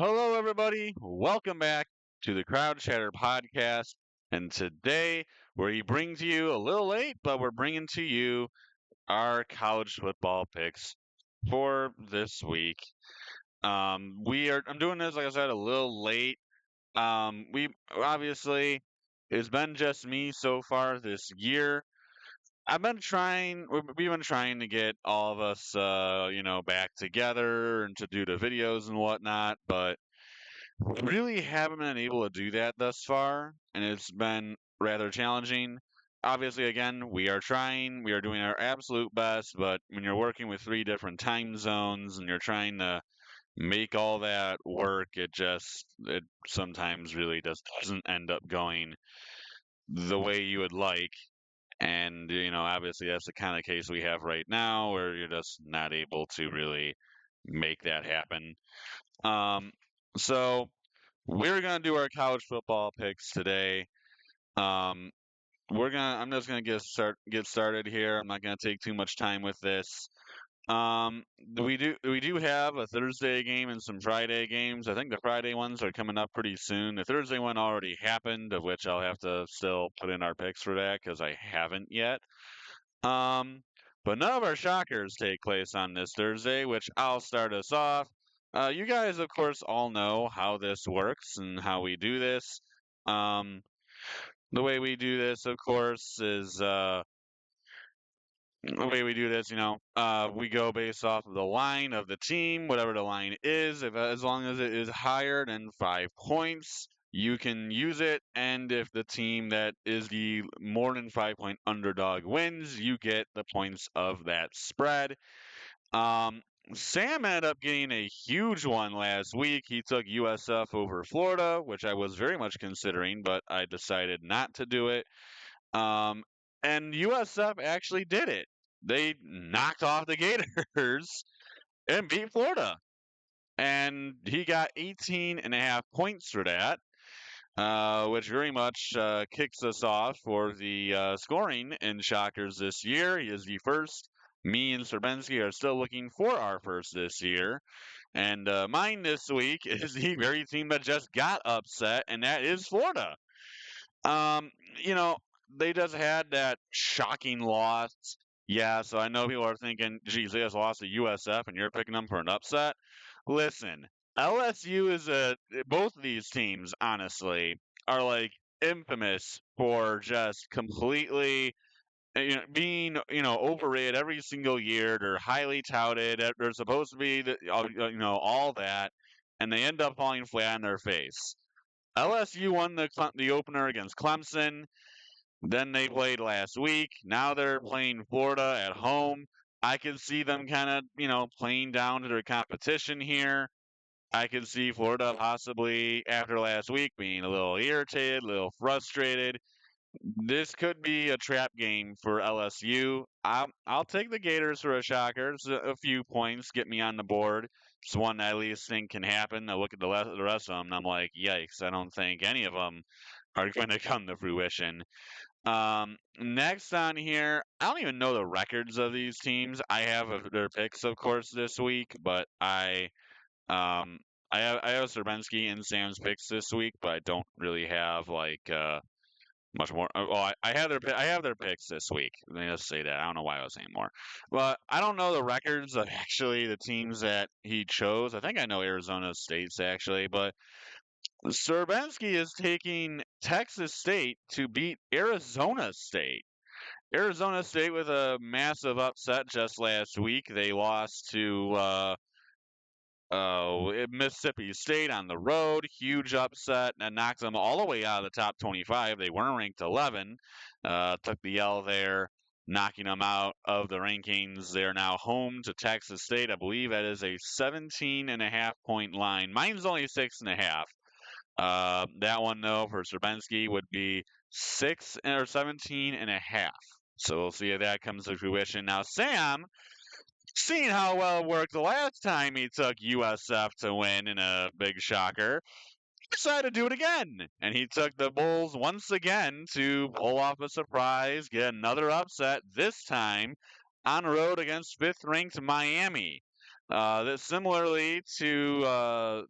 Hello, everybody. Welcome back to the Crowd Chatter podcast. And today we bring to you a little late, but we're bringing to you our college football picks for this week. I'm doing this, like I said, a little late. We obviously it's been just me so far this year. We've been trying to get all of us, back together and to do the videos and whatnot, but really haven't been able to do that thus far, and it's been rather challenging. Obviously, again, we are trying, we are doing our absolute best, but when you're working with three different time zones and you're trying to make all that work, it sometimes really just doesn't end up going the way you would like. And, obviously that's the kind of case we have right now where you're just not able to really make that happen. Um, so we're gonna do our college football picks today. Um, I'm just gonna get started here. I'm not gonna take too much time with this. We do have a Thursday game and some Friday games. I think the Friday ones are coming up pretty soon. The Thursday one already happened, of which I'll have to still put in our picks for that because I haven't yet. Um, but none of our shockers take place on this Thursday, which I'll start us off. You guys, of course, all know how this works and how we do this. Um, the way we do this, of course, is the way we do this. We go based off of the line of the team, whatever the line is. If as long as it is higher than 5 points, you can use it. And if the team that is the more than 5 point underdog wins, you get the points of that spread. Um, Sam ended up getting a huge one last week. He took USF over Florida, which I was very much considering, but I decided not to do it. Um, and USF actually did it. They knocked off the Gators and beat Florida. And he got 18 and a half points for that, which very much kicks us off for the scoring in Shockers this year. He is the first. Me and Serbensky are still looking for our first this year. And mine this week is the very team that just got upset, and that is Florida. Um, you know, they just had that shocking loss. Yeah, so I know people are thinking, geez, they just lost to USF and you're picking them for an upset. Listen, LSU is both of these teams, honestly, are like infamous for just completely being overrated every single year. They're highly touted. They're supposed to be all that, and they end up falling flat on their face. LSU won the opener against Clemson. Then they played last week. Now they're playing Florida at home. I can see them kind of, playing down to their competition here. I can see Florida possibly after last week being a little irritated, a little frustrated. This could be a trap game for LSU. I'll take the Gators for a shocker. It's a few points, get me on the board. It's one I at least think can happen. I look at the rest of them, and I'm like, yikes! I don't think any of them are going to come to fruition. Next on here, I don't even know the records of these teams. I have their picks, of course, this week, but um I have Serbensky and Sam's picks this week, but I don't really have like much more. I have their picks this week. Let me just say that. I don't know why I was saying more, but I don't know the records of actually the teams that he chose. I think I know Arizona State's actually, but Serbenski is taking Texas State to beat Arizona State. Arizona State with a massive upset just last week. They lost to Mississippi State on the road. Huge upset and knocked them all the way out of the top 25. They weren't ranked 11. Took the L there, knocking them out of the rankings. They're now home to Texas State. I believe that is a 17.5 point line. Mine's only 6.5. That one, though, for Serbenski would be 17.5. So we'll see if that comes to fruition. Now, Sam, seeing how well it worked the last time he took USF to win in a big shocker, decided to do it again. And he took the Bulls once again to pull off a surprise, get another upset, this time on the road against fifth ranked Miami. This similarly to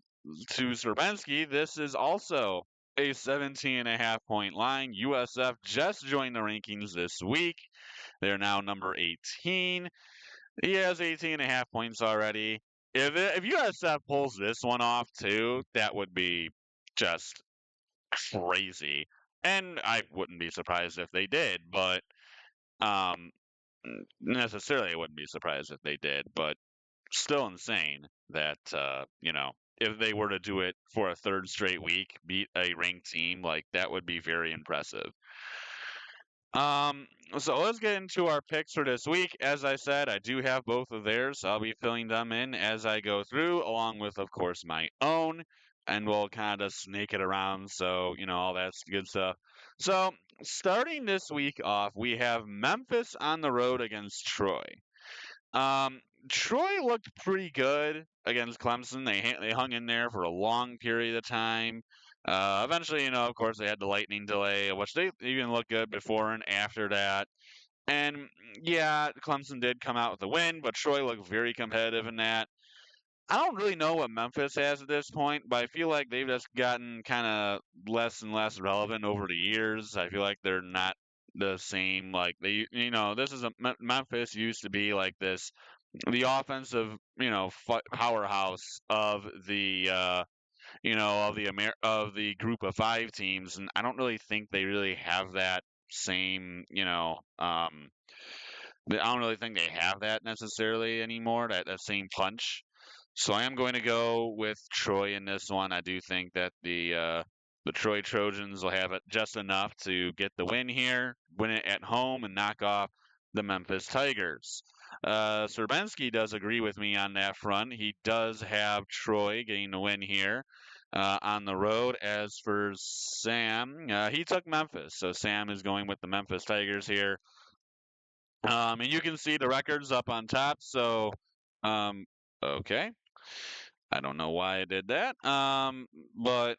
to Serbenski, this is also a 17.5 point line. USF just joined the rankings this week. They're now number 18. He has 18.5 points already. If USF pulls this one off too, that would be just crazy. And I wouldn't be surprised if they did, but um, necessarily I wouldn't be surprised if they did, but still insane that if they were to do it for a third straight week, beat a ranked team, like that would be very impressive. Um, so let's get into our picks for this week. As I said, I do have both of theirs. So I'll be filling them in as I go through, along with, of course, my own, and we'll kind of snake it around. So all that's good stuff. So starting this week off, we have Memphis on the road against Troy. Um, Troy looked pretty good against Clemson. They hung in there for a long period of time. Eventually, of course, they had the lightning delay, which they even looked good before and after that. And yeah, Clemson did come out with a win, but Troy looked very competitive in that. I don't really know what Memphis has at this point, but I feel like they've just gotten kind of less and less relevant over the years. I feel like they're not the same. Like this is Memphis used to be like this, the offensive, powerhouse of the of the group of five teams, and I don't really think they really have that same, I don't really think they have that necessarily anymore. That same punch. So I am going to go with Troy in this one. I do think that the Troy Trojans will have it just enough to get the win here, win it at home, and knock off the Memphis Tigers. Serbenski does agree with me on that front. He does have Troy getting the win here on the road. As for Sam, he took Memphis, so Sam is going with the Memphis Tigers here. And you can see the records up on top. So, um, okay. I don't know why I did that. But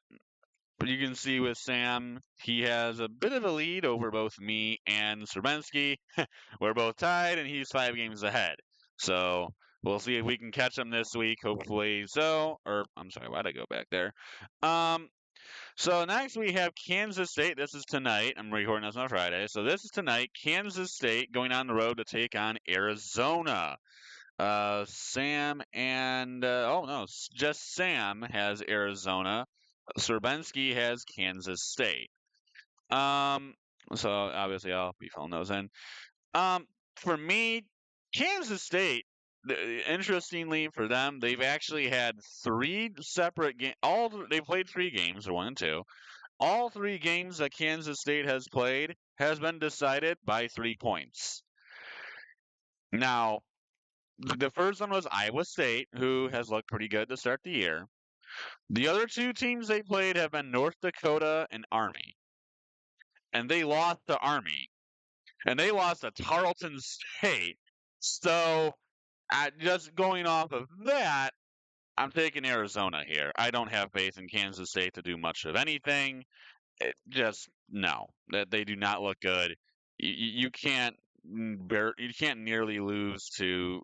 you can see with Sam, he has a bit of a lead over both me and Serbenski. We're both tied, and he's 5 games ahead. So we'll see if we can catch him this week. Hopefully so. Or I'm sorry, why'd I go back there? Um, so next we have Kansas State. This is tonight. I'm recording this on Friday. So this is tonight. Kansas State going on the road to take on Arizona. Sam and oh no, just Sam has Arizona. Serbenski has Kansas State. Um, so obviously I'll be filling those in. Um, for me, Kansas State. Interestingly for them, they've actually had three separate games. They played 3 games, or 1 and 2. All 3 games that Kansas State has played has been decided by 3 points. Now, the first one was Iowa State, who has looked pretty good to start the year. The other 2 teams they played have been North Dakota and Army. And they lost to Army. And they lost to Tarleton State. So, just going off of that, I'm taking Arizona here. I don't have faith in Kansas State to do much of anything. Just no, that they do not look good. You can't you can't nearly lose to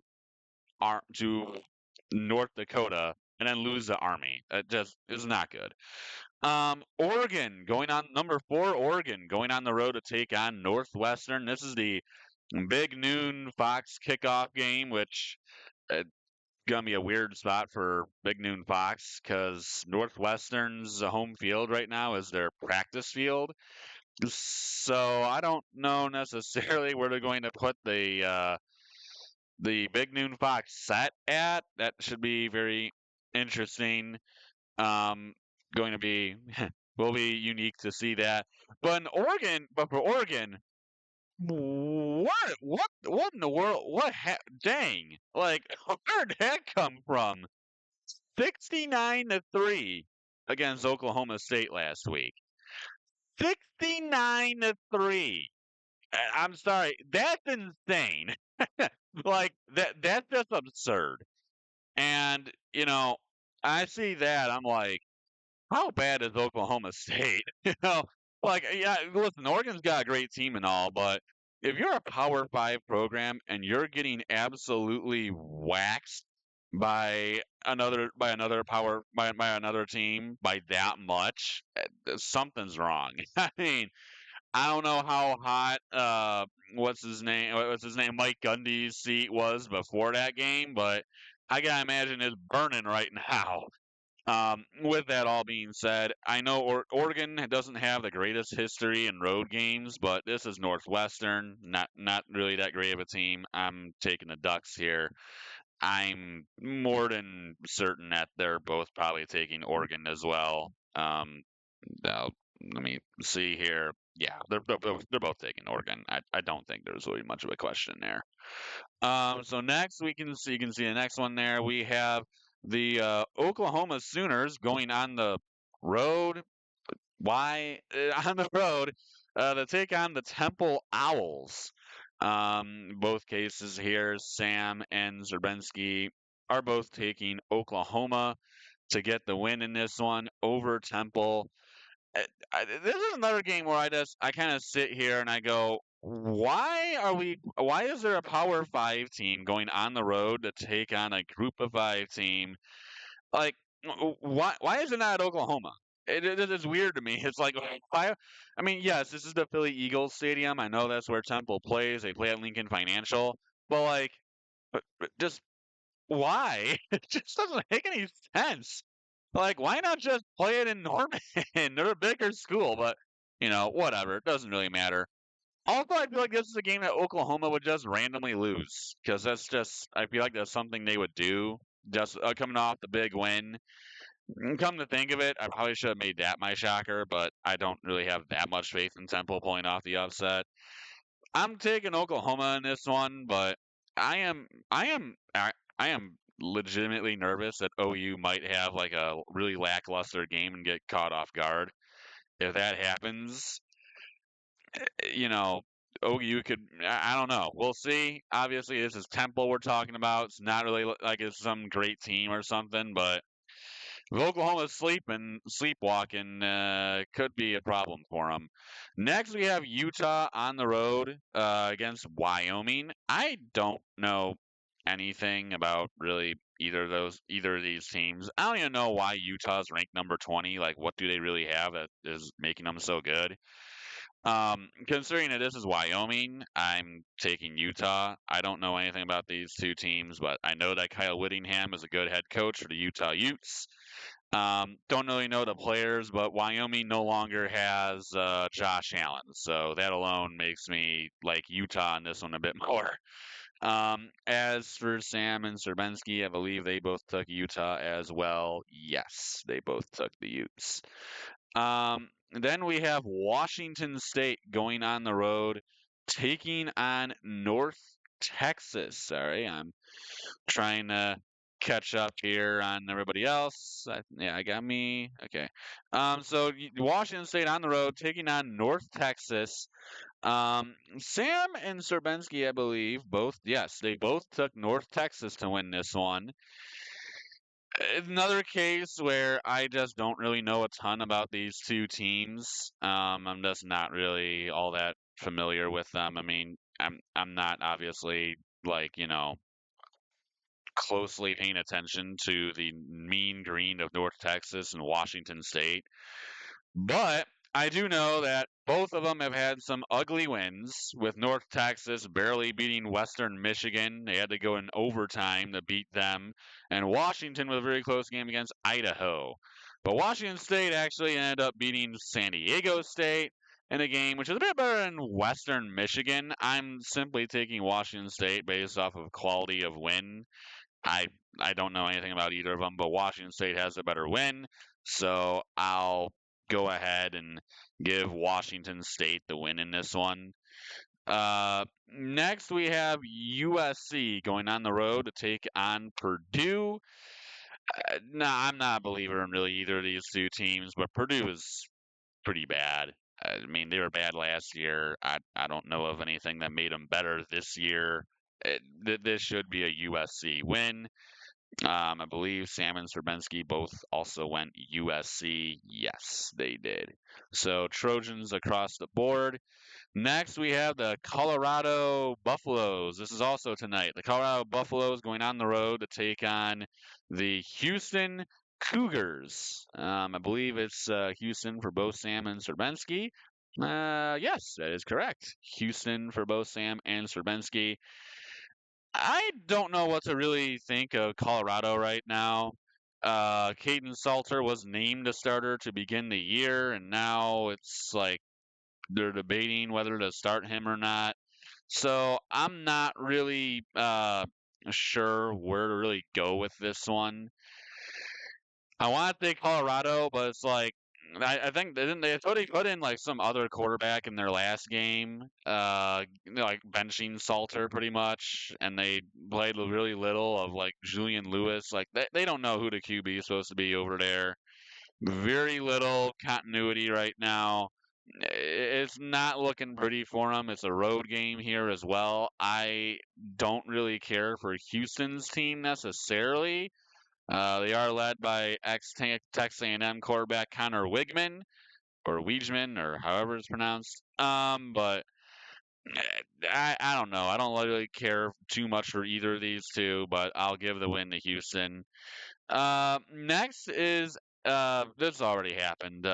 North Dakota and then lose the Army. It just is not good. Oregon going on number 4. Oregon going on the road to take on Northwestern. This is the big noon Fox kickoff game, which gonna be a weird spot for Big Noon Fox because Northwestern's home field right now is their practice field. So I don't know necessarily where they're going to put the Big Noon Fox set at. That should be very interesting. Um, going to be will be unique to see that. But for Oregon, what in the world? Dang! Like where did that come from? 69-3 against Oklahoma State last week. 69-3. I'm sorry, that's insane. Like that's just absurd. And I see that, I'm like, how bad is Oklahoma State? Like yeah, listen, Oregon's got a great team and all, but if you're a Power 5 program and you're getting absolutely waxed by another team by that much, something's wrong. I mean, I don't know how hot what's his name Mike Gundy's seat was before that game, but I gotta imagine it's burning right now. With that all being said, I know Oregon doesn't have the greatest history in road games, but this is Northwestern, not really that great of a team. I'm taking the Ducks here. I'm more than certain that they're both probably taking Oregon as well. Now, let me see here. Yeah, they're both taking Oregon. I don't think there's really much of a question there. So next you can see the next one there. We have the Oklahoma Sooners going on the road. Why on the road to take on the Temple Owls? Both cases here, Sam and Zerbensky are both taking Oklahoma to get the win in this one over Temple. This is another game where I kind of sit here and I go, why is there a Power Five team going on the road to take on a Group of Five team? Like, why is it not at Oklahoma? It is weird to me. It's like, why? I mean, yes, this is the Philly Eagles Stadium. I know that's where Temple plays. They play at Lincoln Financial, but like, but just why? It just doesn't make any sense. Like, why not just play it in Norman? They're a bigger school, but whatever. It doesn't really matter. Also, I feel like this is a game that Oklahoma would just randomly lose because I feel like that's something they would do just coming off the big win. Come to think of it, I probably should have made that my shocker, but I don't really have that much faith in Temple pulling off the upset. I'm taking Oklahoma in this one, but I am legitimately nervous that OU might have like a really lackluster game and get caught off guard. If that happens, you know, OU could. I don't know. We'll see. Obviously, this is Temple we're talking about. It's not really like it's some great team or something, but if Oklahoma's sleepwalking, could be a problem for them. Next, we have Utah on the road against Wyoming. I don't know anything about really either of these teams. I don't even know why Utah's ranked number 20. Like, what do they really have that is making them so good? Considering that this is Wyoming, I'm taking Utah. I don't know anything about these two teams, but I know that Kyle Whittingham is a good head coach for the Utah Utes. Don't really know the players, but Wyoming no longer has Josh Allen, so that alone makes me like Utah in this one a bit more. As for Sam and Serbensky, I believe they both took Utah as well. Yes, they both took the Utes. Then we have Washington State going on the road, taking on North Texas. Sorry, I'm trying to catch up here on everybody else. Yeah, I got me. Okay. So Washington State on the road, taking on North Texas. Sam and Serbensky, I believe, yes, they both took North Texas to win this one. Another case where I just don't really know a ton about these two teams. I'm just not really all that familiar with them. I mean, I'm not obviously like closely paying attention to the mean green of North Texas and Washington State. But I do know that both of them have had some ugly wins, with North Texas barely beating Western Michigan. They had to go in overtime to beat them, and Washington with a very close game against Idaho. But Washington State actually ended up beating San Diego State in a game which is a bit better than Western Michigan. I'm simply taking Washington State based off of quality of win. I I don't know anything about either of them, but Washington State has a better win, so I'll go ahead and give Washington State the win in this one. Next, we have USC going on the road to take on Purdue. Nah, I'm not a believer in really either of these two teams, but Purdue is pretty bad. I mean, they were bad last year. I don't know of anything that made them better this year. This should be a USC win. I believe Sam and Serbinsky both also went USC. Yes, they did. So Trojans across the board. Next, we have the Colorado Buffaloes. This is also tonight. The Colorado Buffaloes going on the road to take on the Houston Cougars. I believe it's Houston for both Sam and Serbinsky. Yes, that is correct. Houston for both Sam and Serbinsky. I don't know what to really think of Colorado right now. Caden Salter was named a starter to begin the year, and now it's like they're debating whether to start him or not. So I'm not really sure where to really go with this one. I want to say Colorado, but it's like I think they put in like some other quarterback in their last game, like benching Salter pretty much, and they played really little of like Julian Lewis. Like they don't know who the QB is supposed to be over there. Very little continuity right now. It's not looking pretty for them. It's a road game here as well. I don't really care for Houston's team necessarily. They are led by ex-Texas A&M quarterback Connor Wigman or Weigman or however it's pronounced. But I don't know. I don't really care too much for either of these two, but I'll give the win to Houston. Next is this already happened.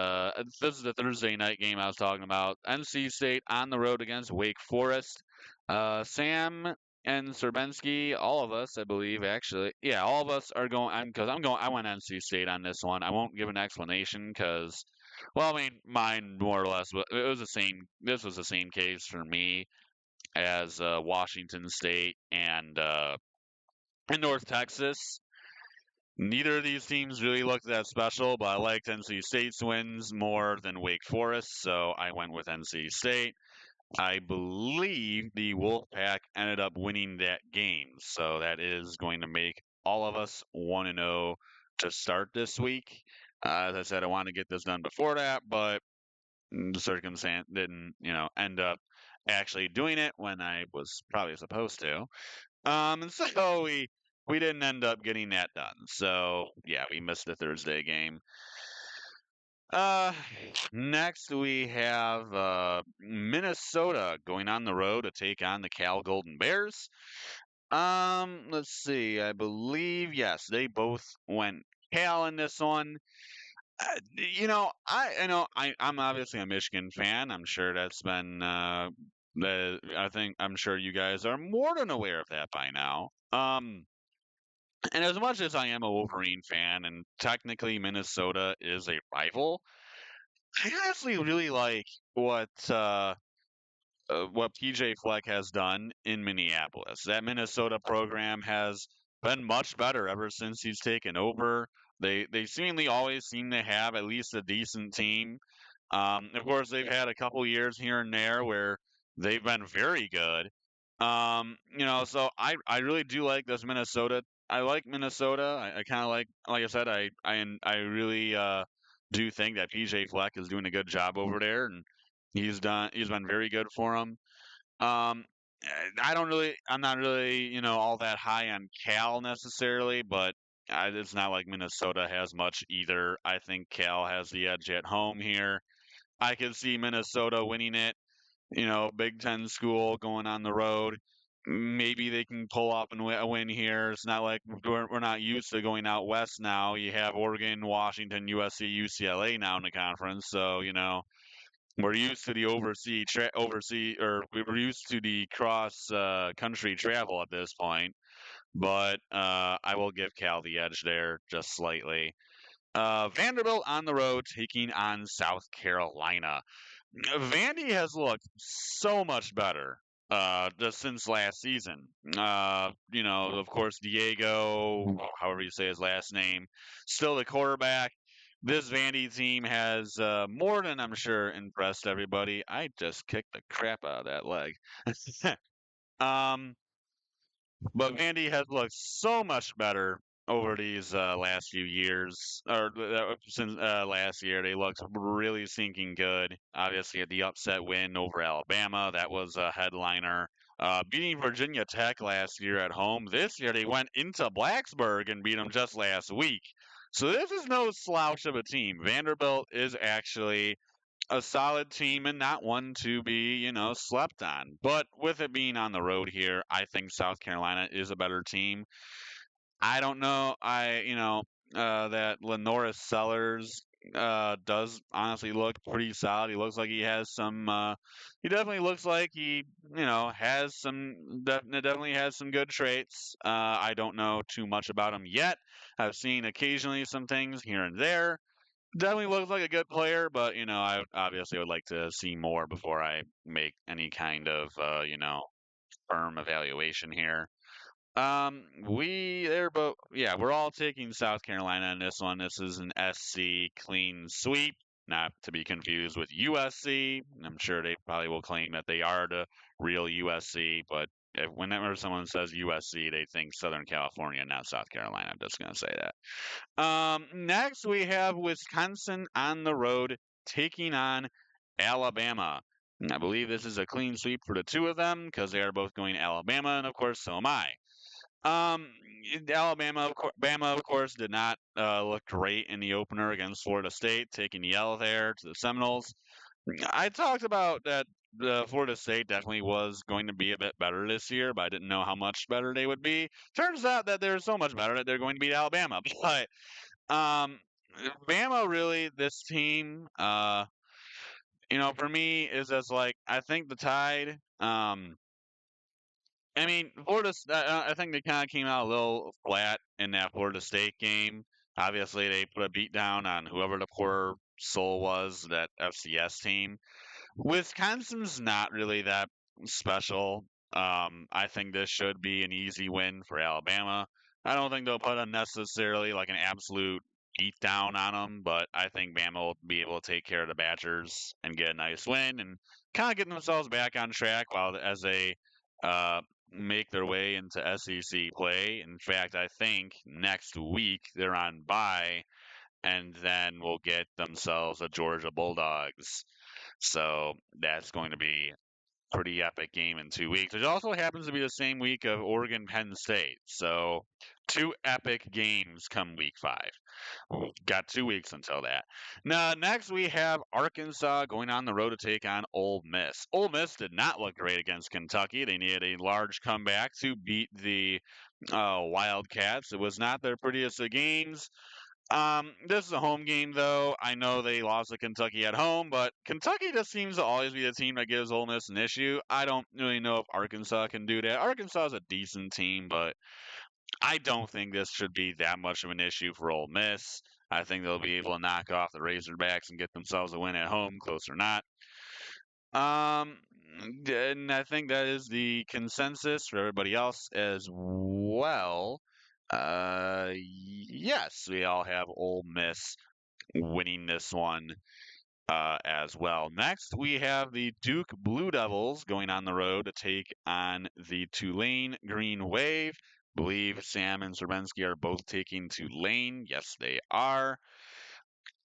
This is the Thursday night game I was talking about. NC State on the road against Wake Forest. Sam and Serbensky, all of us, I believe, actually, yeah, all of us are going. Because I'm going. I went NC State on this one. I won't give an explanation because, well, I mean, mine more or less, but it was the same. This was the same case for me as Washington State and North Texas. Neither of these teams really looked that special, but I liked NC State's wins more than Wake Forest, so I went with NC State. I believe the Wolfpack ended up winning that game, so that is going to make all of us 1-0 to start this week. As I said, I want to get this done before that, but the circumstance didn't, end up actually doing it when I was probably supposed to. And so we didn't end up getting that done. So yeah, we missed the Thursday game. Uh, Next we have Minnesota going on the road to take on the Cal Golden Bears. Let's see. I believe yes, they both went Cal in this one. I'm obviously a Michigan fan. I'm sure that's been I'm sure you guys are more than aware of that by now. And as much as I am a Wolverine fan, and technically Minnesota is a rival, I honestly really like what PJ Fleck has done in Minneapolis. That Minnesota program has been much better ever since he's taken over. They seemingly always seem to have at least a decent team. Of course, they've had a couple years here and there where they've been very good. So I really do like this Minnesota. I like Minnesota. I kind of like I said, I really do think that PJ Fleck is doing a good job over there, and he's been very good for them. Um, I'm not really, all that high on Cal necessarily, but it's not like Minnesota has much either. I think Cal has the edge at home here. I could see Minnesota winning it. Big Ten school going on the road. Maybe they can pull off a win here. It's not like we're not used to going out west now. You have Oregon, Washington, USC, UCLA now in the conference, so we're used to the we're used to the cross country travel at this point. But I will give Cal the edge there just slightly. Vanderbilt on the road taking on South Carolina. Vandy has looked so much better just since last season. Of course, Diego, however you say his last name, still the quarterback. This Vandy team has more than I'm sure impressed everybody. I just kicked the crap out of that leg. um, but Vandy has looked so much better over these last few years, or since last year. They looked really sinking good. Obviously, the upset win over Alabama, that was a headliner. beating Virginia Tech last year at home. This year they went into Blacksburg and beat them just last week. So this is no slouch of a team. Vanderbilt is actually a solid team and not one to be, slept on. But with it being on the road here, I think South Carolina is a better team. I don't know. That Lenoris Sellers does honestly look pretty solid. He looks like he has some. He definitely looks like he, has some. Definitely has some good traits. I don't know too much about him yet. I've seen occasionally some things here and there. Definitely looks like a good player, but I obviously would like to see more before I make any kind of, firm evaluation here. They're both, yeah, we're all taking South Carolina in this one. This is an SC clean sweep, not to be confused with USC. I'm sure they probably will claim that they are the real USC, but whenever someone says USC, they think Southern California, not South Carolina. I'm just going to say that. Next, we have Wisconsin on the road taking on Alabama. I believe this is a clean sweep for the two of them because they are both going to Alabama, and of course, so am I. Um, Bama, of course, did not look great in the opener against Florida State, taking the L there to the Seminoles. I talked about that Florida State definitely was going to be a bit better this year, but I didn't know how much better they would be. Turns out that they're so much better that they're going to beat Alabama. But um, Bama really, this team, for me, is as like I think the Tide. I mean, I think they kind of came out a little flat in that Florida State game. Obviously, they put a beat down on whoever the poor soul was, that FCS team. Wisconsin's not really that special. I think this should be an easy win for Alabama. I don't think they'll put unnecessarily like an absolute beat down on them, but I think Bama will be able to take care of the Badgers and get a nice win and kind of get themselves back on track while as they uh, make their way into SEC play. In fact, I think next week they're on bye and then will get themselves a Georgia Bulldogs. So that's going to be a pretty epic game in 2 weeks. It also happens to be the same week of Oregon Penn State. So two epic games come week 5. Got 2 weeks until that. Now, next we have Arkansas going on the road to take on Ole Miss. Ole Miss did not look great against Kentucky. They needed a large comeback to beat the Wildcats. It was not their prettiest of games. This is a home game, though. I know they lost to Kentucky at home, but Kentucky just seems to always be the team that gives Ole Miss an issue. I don't really know if Arkansas can do that. Arkansas is a decent team, but I don't think this should be that much of an issue for Ole Miss. I think they'll be able to knock off the Razorbacks and get themselves a win at home, close or not. Um, and I think that is the consensus for everybody else as well. Yes, we all have Ole Miss winning this one as well. Next, we have the Duke Blue Devils going on the road to take on the Tulane Green Wave. Believe Sam and Serbenski are both taking Tulane. Yes, they are.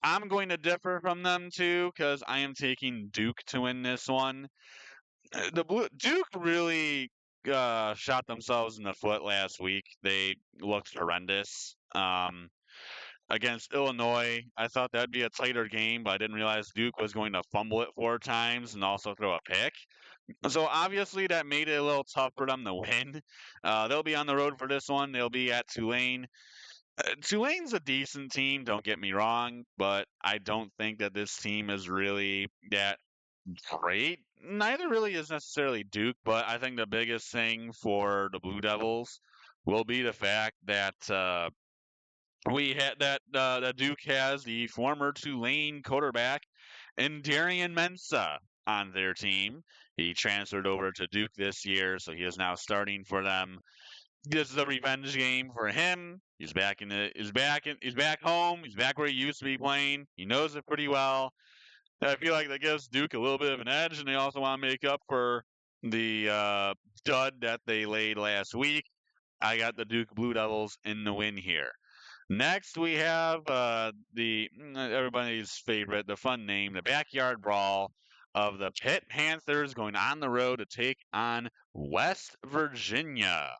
I'm going to differ from them too because I am taking Duke to win this one. Duke really shot themselves in the foot last week. They looked horrendous. Against Illinois, I thought that'd be a tighter game, but I didn't realize Duke was going to fumble it 4 times and also throw a pick. So obviously that made it a little tough for them to win. They'll be on the road for this one. They'll be at Tulane. Tulane's a decent team, don't get me wrong, but I don't think that this team is really that great. Neither really is necessarily Duke, but I think the biggest thing for the Blue Devils will be the fact that we had that Duke has the former Tulane quarterback and Darian Mensah on their team. He transferred over to Duke this year, so he is now starting for them. This is a revenge game for him. He's back he's back home. He's back where he used to be playing. He knows it pretty well. I feel like that gives Duke a little bit of an edge, and they also want to make up for the dud that they laid last week. I got the Duke Blue Devils in the win here. Next, we have the everybody's favorite, the fun name, the Backyard Brawl. of the Pitt Panthers going on the road to take on West Virginia.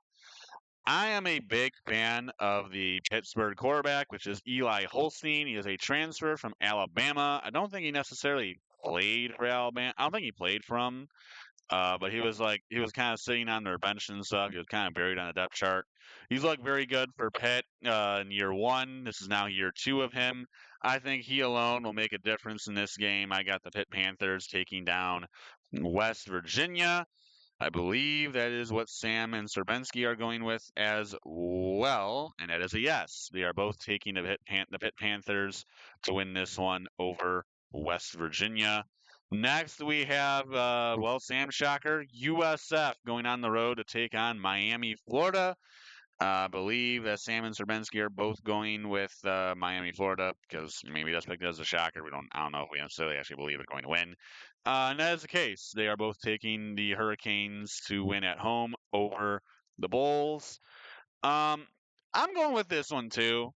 I am a big fan of the Pittsburgh quarterback, which is Eli Holstein. He is a transfer from Alabama. I don't think he necessarily played for Alabama. I don't think he played for 'em. But he was kind of sitting on their bench and stuff. He was kind of buried on the depth chart. He's looked very good for Pitt in year one. This is now year two of him. I think he alone will make a difference in this game. I got the Pitt Panthers taking down West Virginia. I believe that is what Sam and Serbenski are going with as well, and that is a yes. They are both taking the Pitt Panthers to win this one over West Virginia. Next, we have, Sam Shocker, USF going on the road to take on Miami, Florida. I believe that Sam and Serbenski are both going with Miami, Florida, because maybe that's picked as a shocker. I don't know if we necessarily actually believe they're going to win. And that is the case. They are both taking the Hurricanes to win at home over the Bulls. Um, I'm going with this one too.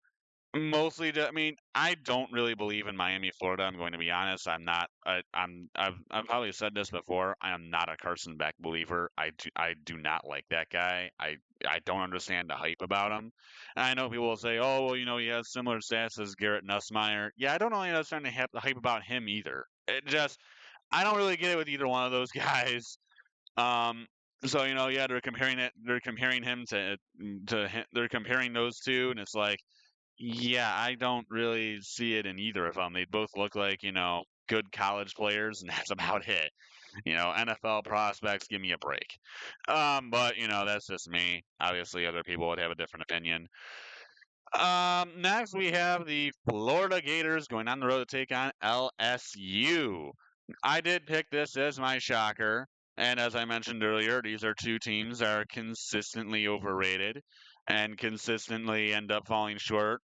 Mostly, I mean, I don't really believe in Miami, Florida. I'm going to be honest. I'm not. I've probably said this before. I am not a Carson Beck believer. I do not like that guy. I don't understand the hype about him. And I know people will say, oh, well, he has similar stats as Garrett Nussmeier. Yeah, I don't really understand the hype about him either. It just, I don't really get it with either one of those guys. Um, so yeah, they're comparing it. They're comparing him they're comparing those two, and it's like, yeah, I don't really see it in either of them. They both look like, good college players, and that's about it. NFL prospects, give me a break. But, that's just me. Obviously, other people would have a different opinion. Next, we have the Florida Gators going on the road to take on LSU. I did pick this as my shocker. And as I mentioned earlier, these are two teams that are consistently overrated and consistently end up falling short.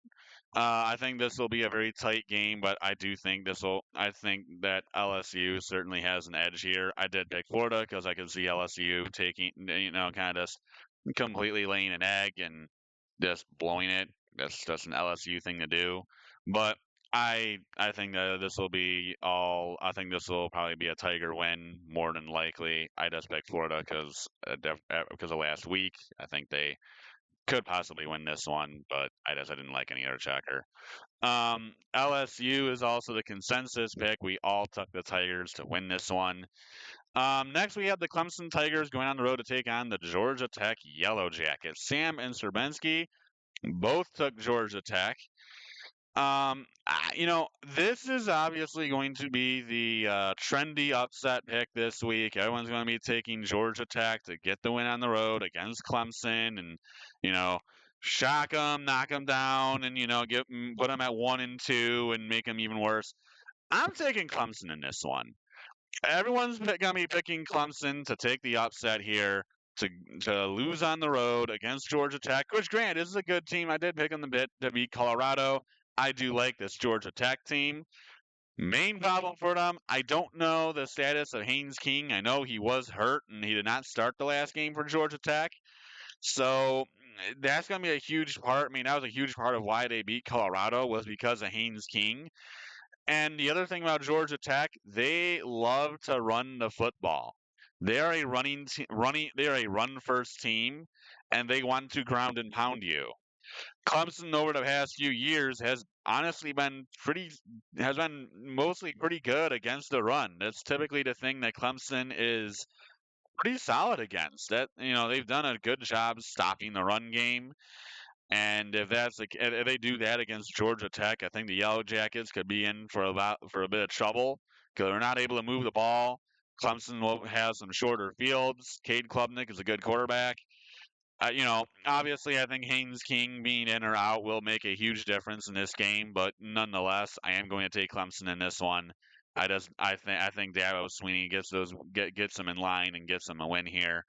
I think this will be a very tight game, but I do think this will. I think that LSU certainly has an edge here. I did pick Florida because I could see LSU taking, kind of just completely laying an egg and just blowing it. That's just an LSU thing to do. But I think that this will be all. I think this will probably be a Tiger win more than likely. I just picked Florida because of last week. I think they could possibly win this one, but I didn't like any other checker. LSU is also the consensus pick. We all took the Tigers to win this one. Next, we have the Clemson Tigers going on the road to take on the Georgia Tech Yellow Jackets. Sam and Serbenski both took Georgia Tech. This is obviously going to be the trendy upset pick this week. Everyone's going to be taking Georgia Tech to get the win on the road against Clemson, and you know, shock them, knock them down, and put them at 1-2 and make them even worse. I'm taking Clemson in this one. Everyone's going to be picking Clemson to take the upset here. To lose on the road against Georgia Tech, which Grant this is a good team. I did pick them to beat Colorado. I do like this Georgia Tech team. Main problem for them, I don't know the status of Haynes King. I know he was hurt and he did not start the last game for Georgia Tech. So that's going to be a huge part. I mean, that was a huge part of why they beat Colorado was because of Haynes King. And the other thing about Georgia Tech, they love to run the football. They are a they are a run first team, and they want to ground and pound you. Clemson over the past few years has honestly has been mostly pretty good against the run. That's typically the thing that Clemson is pretty solid against. That they've done a good job stopping the run game. And if they do that against Georgia Tech, I think the Yellow Jackets could be in for a bit of trouble because they're not able to move the ball. Clemson will have some shorter fields. Cade Klubnik is a good quarterback. Obviously, I think Haynes King being in or out will make a huge difference in this game, but nonetheless, I am going to take Clemson in this one. I think Dabo Sweeney gets them in line and gets them a win here.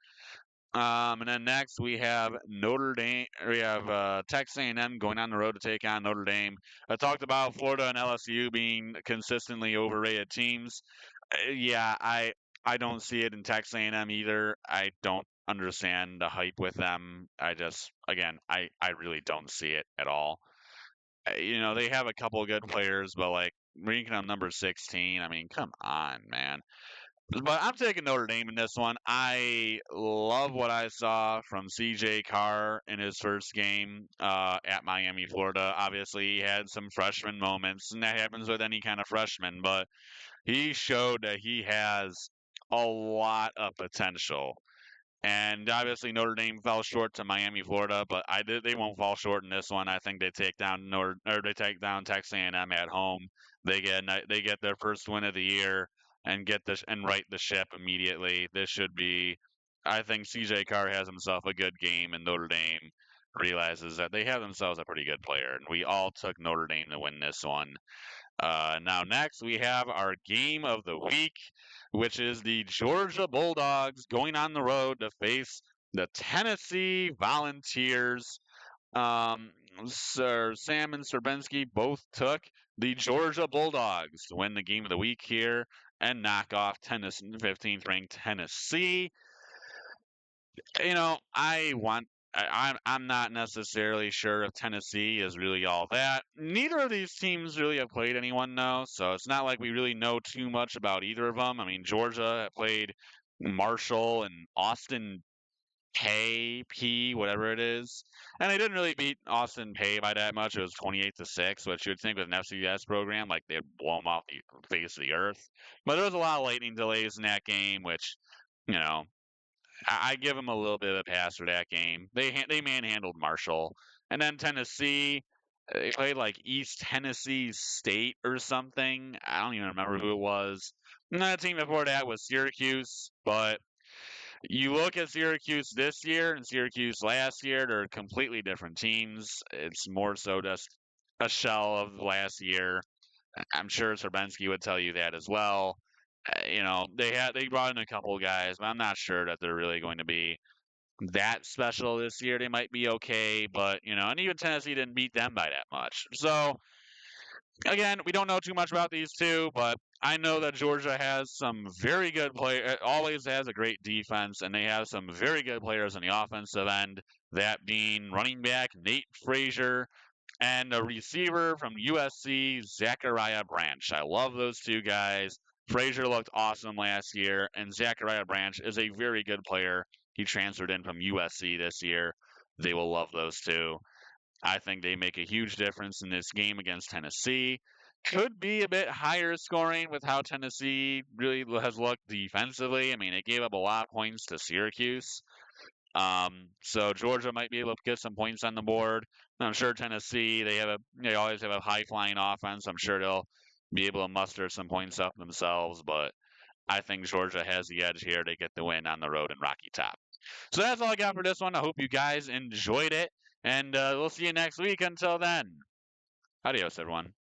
And then next we have Notre Dame. We have Texas A&M going on the road to take on Notre Dame. I talked about Florida and LSU being consistently overrated teams. Yeah, I don't see it in Texas A&M either. I don't understand the hype with them. I really don't see it at all. They have a couple of good players, but like ranking them number 16, I mean, come on, man. But I'm taking Notre Dame in this one. I love what I saw from CJ Carr in his first game at Miami, Florida. Obviously, he had some freshman moments, and that happens with any kind of freshman, but he showed that he has a lot of potential. And obviously Notre Dame fell short to Miami, Florida, but they won't fall short in this one. I think they take down they take down Texas A&M at home. They get their first win of the year and get this and right the ship immediately. This should be, I think CJ Carr has himself a good game, and Notre Dame realizes that they have themselves a pretty good player, and we all took Notre Dame to win this one. Now, next, we have our game of the week, which is the Georgia Bulldogs going on the road to face the Tennessee Volunteers. Sir Sam and Serbinsky both took the Georgia Bulldogs to win the game of the week here and knock off Tennessee, 15th ranked Tennessee. I'm not necessarily sure if Tennessee is really all that. Neither of these teams really have played anyone though, so it's not like we really know too much about either of them. I mean, Georgia played Marshall and Austin P, whatever it is, and they didn't really beat Austin Pay by that much. It was 28-6, which you would think with an FCS program like they'd blow them off the face of the earth. But there was a lot of lightning delays in that game, which you know I give them a little bit of a pass for that game. They manhandled Marshall, and then Tennessee. They played like East Tennessee State or something. I don't even remember who it was. And the team before that was Syracuse. But you look at Syracuse this year and Syracuse last year; they're completely different teams. It's more so just a shell of last year. I'm sure Serbinsky would tell you that as well. They brought in a couple of guys, but I'm not sure that they're really going to be that special this year. They might be okay, but and even Tennessee didn't beat them by that much. So again, we don't know too much about these two, but I know that Georgia has some very good players. Always has a great defense, and they have some very good players on the offensive end. That being running back Nate Frazier and a receiver from USC, Zachariah Branch. I love those two guys. Frazier looked awesome last year, and Zachariah Branch is a very good player. He transferred in from USC this year. They will love those two. I think they make a huge difference in this game against Tennessee. Could be a bit higher scoring with how Tennessee really has looked defensively. I mean, it gave up a lot of points to Syracuse. So Georgia might be able to get some points on the board. I'm sure Tennessee, they always have a high flying offense. I'm sure they'll be able to muster some points up themselves, but I think Georgia has the edge here to get the win on the road in Rocky Top. So that's all I got for this one. I hope you guys enjoyed it, and we'll see you next week. Until then, adios, everyone.